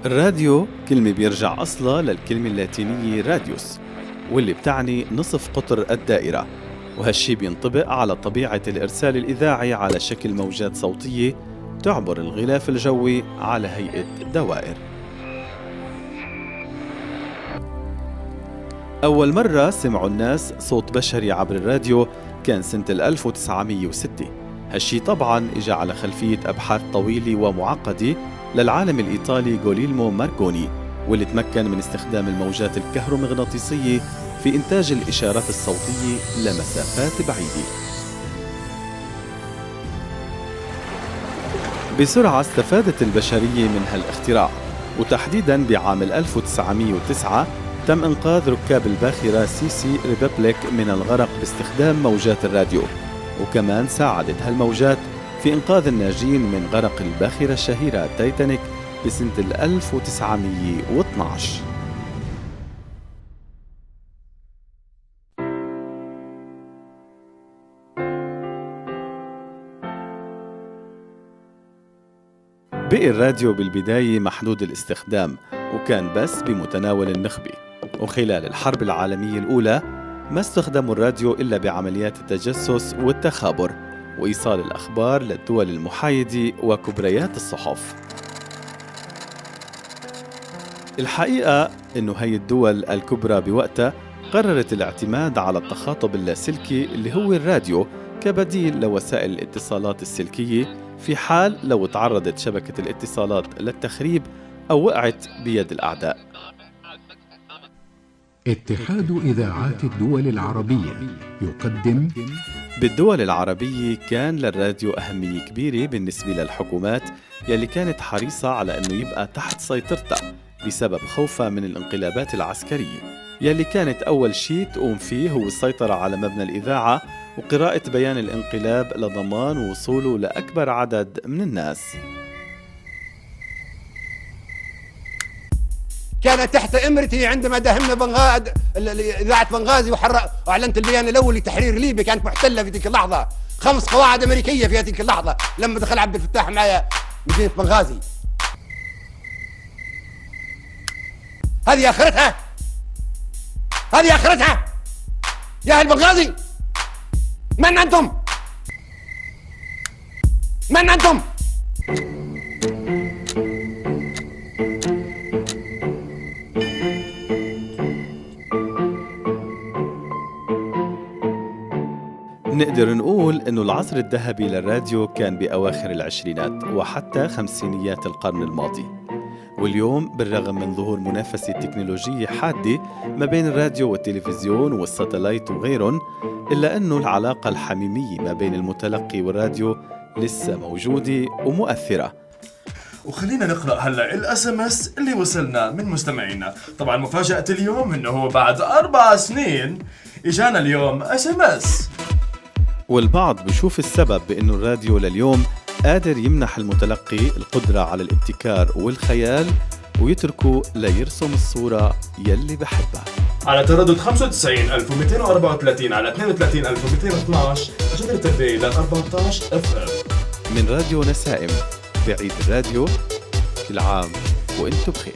الراديو كلمة بيرجع أصلها للكلمة اللاتينية راديوس، واللي بتعني نصف قطر الدائرة. وهالشي بينطبق على طبيعة الإرسال الإذاعي على شكل موجات صوتية تعبر الغلاف الجوي على هيئة دوائر. أول مرة سمعوا الناس صوت بشري عبر الراديو كان سنة 1906. هالشي طبعاً إجا على خلفية أبحاث طويلة ومعقدة للعالم الإيطالي غوليلمو ماركوني، واللي تمكن من استخدام الموجات الكهرومغناطيسية في إنتاج الإشارات الصوتية لمسافات بعيدة. بسرعة استفادت البشرية من هالاختراع، وتحديداً بعام 1909 تم إنقاذ ركاب الباخرة سيسي ريبابليك من الغرق باستخدام موجات الراديو، وكمان ساعدت هالموجات في إنقاذ الناجين من غرق الباخرة الشهيرة تايتانيك بسنة 1912. بقي الراديو بالبداية محدود الاستخدام، وكان بس بمتناول النخبة. وخلال الحرب العالمية الأولى ما استخدموا الراديو إلا بعمليات التجسس والتخابر وإيصال الأخبار للدول المحايدة وكبريات الصحف. الحقيقة إنه هاي الدول الكبرى بوقتها قررت الاعتماد على التخاطب اللاسلكي اللي هو الراديو كبديل لوسائل الاتصالات السلكية في حال لو تعرضت شبكة الاتصالات للتخريب أو وقعت بيد الأعداء. اتحاد إذاعات الدول العربية يقدم. بالدول العربية كان للراديو أهمية كبيرة بالنسبة للحكومات يلي كانت حريصة على أنه يبقى تحت سيطرتها بسبب خوفها من الانقلابات العسكرية، يلي كانت أول شيء تقوم فيه هو السيطرة على مبنى الإذاعة وقراءة بيان الانقلاب لضمان وصوله لأكبر عدد من الناس. كانت تحت امرتي عندما داهمنا اذاعه بنغازي واعلنت البيان الاول لتحرير ليبيا. كانت محتله في تلك اللحظه، 5 قواعد امريكيه في تلك اللحظه لما دخل عبد الفتاح معايا مدينه بنغازي. هذه اخرتها، هذه اخرتها يا اهل بنغازي. من انتم؟ من انتم؟ نقدر نقول إنه العصر الذهبي للراديو كان بأواخر العشرينات وحتى خمسينيات القرن الماضي. واليوم بالرغم من ظهور منافسة تكنولوجية حادة ما بين الراديو والتلفزيون والساتلايت وغيرهم، إلا أنه العلاقة الحميمية ما بين المتلقي والراديو لسه موجودة ومؤثرة. وخلينا نقرأ هلأ الSMS اللي وصلنا من مستمعينا. طبعا مفاجأة اليوم إنه بعد 4 سنين إجانا اليوم SMS. والبعض بشوف السبب بأنه الراديو لليوم قادر يمنح المتلقي القدرة على الابتكار والخيال ويتركه ليرسم الصورة يلي بحبها. على تردد 95234 على 32212 جذر تربية إلى 14 FM من راديو نسائم. بعيد الراديو، كل عام وانتم بخير.